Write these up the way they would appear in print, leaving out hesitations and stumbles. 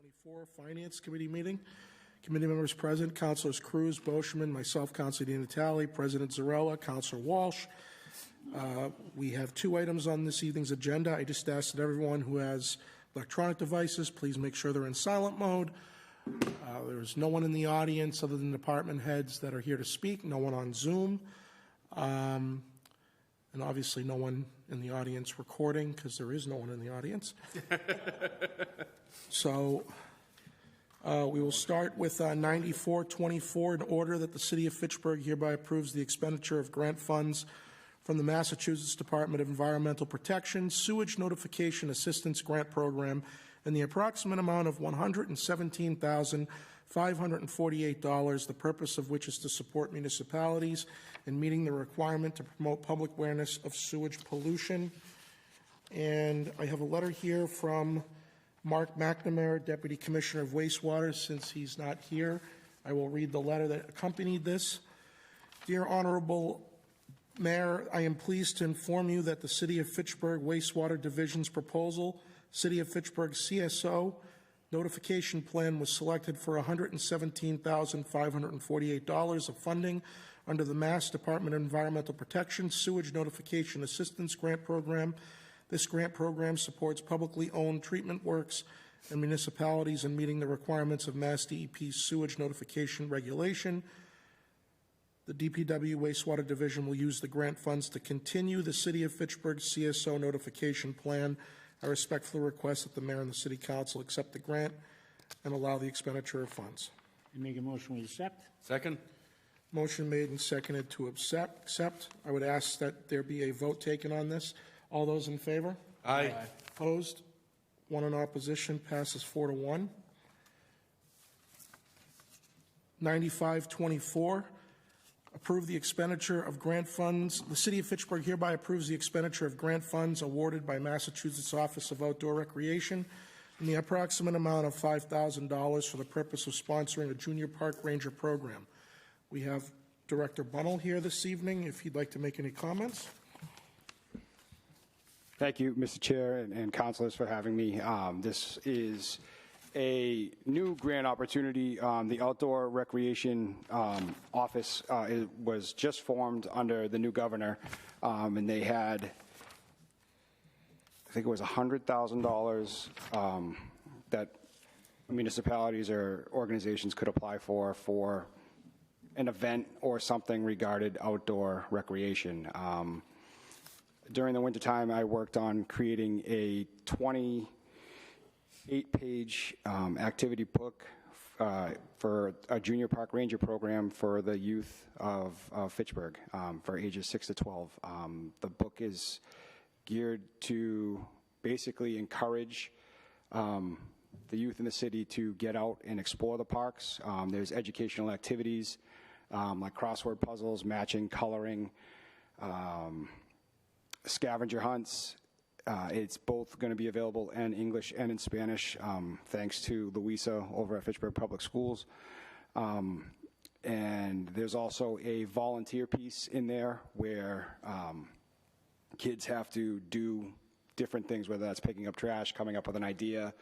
2024 Finance Committee meeting. Committee members present, Councilors Cruz, Boschman, myself, Councilor Di Natale, President Zarella, Councilor Walsh. We have two items on this evening's agenda. I just asked that everyone who has electronic devices, please make sure they're in silent mode. There's no one in the audience other than department heads that are here to speak, no one on Zoom, and obviously no one in the audience recording because there is no one in the audience. So we will start with 9424, in order that the City of Fitchburg hereby approves the expenditure of grant funds from the Massachusetts Department of Environmental Protection Sewage Notification Assistance Grant Program in the approximate amount of $117,548, the purpose of which is to support municipalities in meeting the requirement to promote public awareness of sewage pollution. And I have a letter here from Mark McNamara, Deputy Commissioner of Wastewater. Since he's not here, I will read the letter that accompanied this. Dear Honorable Mayor, I am pleased to inform you that the City of Fitchburg Wastewater Division's proposal, City of Fitchburg CSO notification plan, was selected for $117,548 of funding under the Mass Department of Environmental Protection Sewage Notification Assistance Grant Program. This grant program supports publicly owned treatment works and municipalities in meeting the requirements of Mass DEP's sewage notification regulation. The DPW Wastewater Division will use the grant funds to continue the City of Fitchburg CSO notification plan. I respectfully request that the Mayor and the City Council accept the grant and allow the expenditure of funds. You make a motion we accept. Second. Motion made and seconded to accept. I would ask that there be a vote taken on this. All those in favor? Aye. Opposed? One in opposition. Passes 4-1. 9524. Approve the expenditure of grant funds. The City of Fitchburg hereby approves the expenditure of grant funds awarded by Massachusetts Office of Outdoor Recreation in the approximate amount of $5,000 for the purpose of sponsoring a junior park ranger program. We have Director Bunnell here this evening, if he'd like to make any comments. Thank you, Mr. Chair and councilors, for having me. This is a new grant opportunity. The Outdoor Recreation Office was just formed under the new governor, and they had, I think it was $100,000 that municipalities or organizations could apply for an event or something regarding outdoor recreation. During the wintertime, I worked on creating a 28-page activity book for a junior park ranger program for the youth of Fitchburg for ages 6 to 12. The book is geared to basically encourage the youth in the city to get out and explore the parks. There's educational activities like crossword puzzles, matching, coloring, scavenger hunts. It's both going to be available in English and in Spanish, thanks to Louisa over at Fitchburg Public Schools. And there's also a volunteer piece in there where kids have to do different things, whether that's picking up trash, coming up with an idea,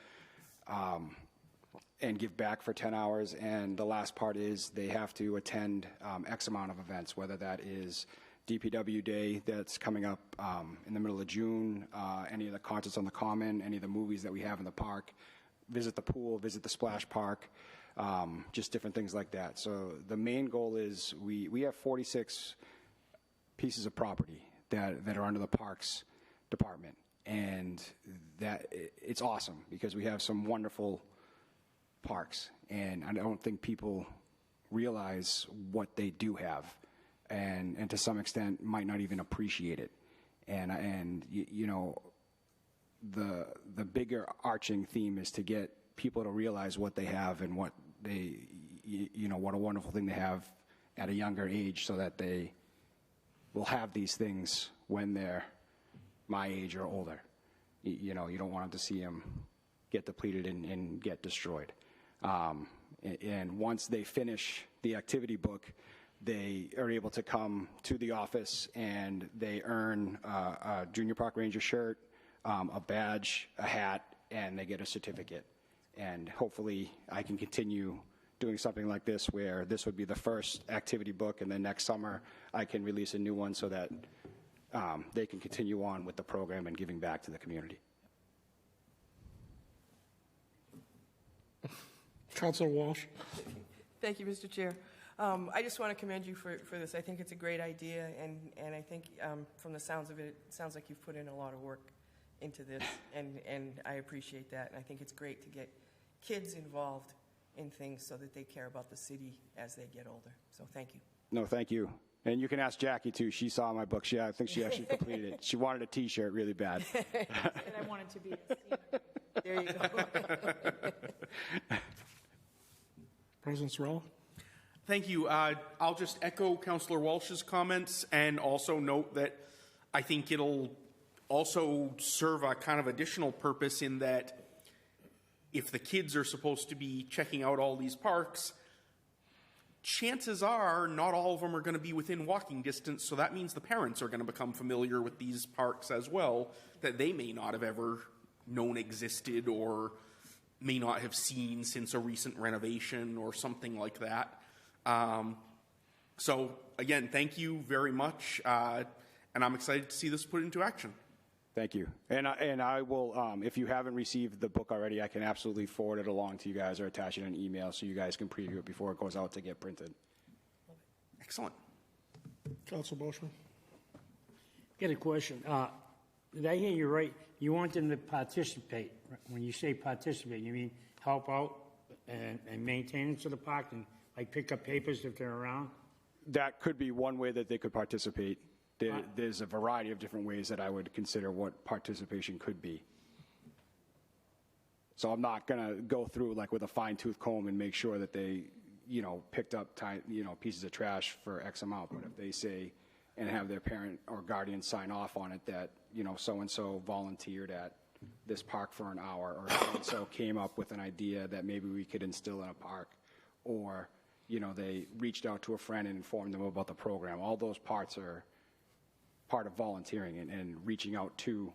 and give back for 10 hours. And the last part is they have to attend X amount of events, whether that is DPW Day that's coming up in the middle of June, any of the concerts on the Common, any of the movies that we have in the park, visit the pool, visit the splash park, just different things like that. So the main goal is we have 46 pieces of property that are under the Parks Department, and that it's awesome because we have some wonderful parks, and I don't think people realize what they do have. And to some extent might not even appreciate it. And you know, the bigger arching theme is to get people to realize what they have and what they, you know, what a wonderful thing they have at a younger age, so that they will have these things when they're my age or older. You know, you don't want them to see them get depleted and get destroyed. And once they finish the activity book, they are able to come to the office and they earn a junior park ranger shirt, a badge, a hat, and they get a certificate. And hopefully I can continue doing something like this where this would be the first activity book, and then next summer I can release a new one so that they can continue on with the program and giving back to the community. Counselor Walsh? Thank you, Mr. Chair. I just want to commend you for this. I think it's a great idea, and I think from the sounds of it, it sounds like you've put in a lot of work into this, and I appreciate that. And I think it's great to get kids involved in things so that they care about the city as they get older. So thank you. No, thank you. And you can ask Jackie, too. She saw my book. I think she actually completed it. She wanted a T-shirt really bad. And I wanted to be a senior. There you go. President Zarella? Thank you. I'll just echo Councillor Walsh's comments and also note that I think it'll also serve a kind of additional purpose in that if the kids are supposed to be checking out all these parks, chances are not all of them are going to be within walking distance, so that means the parents are going to become familiar with these parks as well that they may not have ever known existed or may not have seen since a recent renovation or something like that. So again, thank you very much, and I'm excited to see this put into action. Thank you. And I will, if you haven't received the book already, I can absolutely forward it along to you guys or attach it in an email so you guys can preview it before it goes out to get printed. Excellent. Counselor Boishman? Got a question. Did I hear you right? You want them to participate. When you say participate, you mean help out and maintenance of the park and like pick up papers if they're around? That could be one way that they could participate. There's a variety of different ways that I would consider what participation could be. So I'm not going to go through like with a fine-tooth comb and make sure that they, picked up pieces of trash for X amount. But if they say and have their parent or guardian sign off on it that, so-and-so volunteered at this park for an hour, or so-and-so came up with an idea that maybe we could instill in a park, or, they reached out to a friend and informed them about the program. All those parts are part of volunteering and reaching out to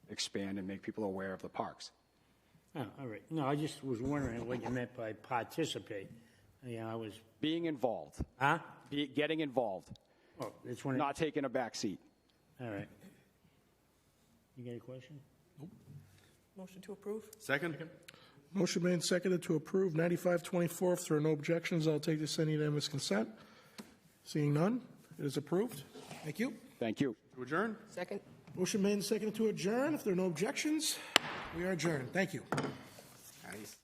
expand and make people aware of the parks. Oh, all right. No, I just was wondering what you meant by participate. Yeah, I was. Being involved. Huh? Getting involved. Oh, that's when. Not taking a back seat. All right. You got a question? Motion to approve? Second? Motion made and seconded to approve 9524. If there are no objections, I'll take this in unanimous consent. Seeing none, it is approved. Thank you. Thank you. To adjourn? Second? Motion made and seconded to adjourn. If there are no objections, we are adjourned. Thank you. Nice.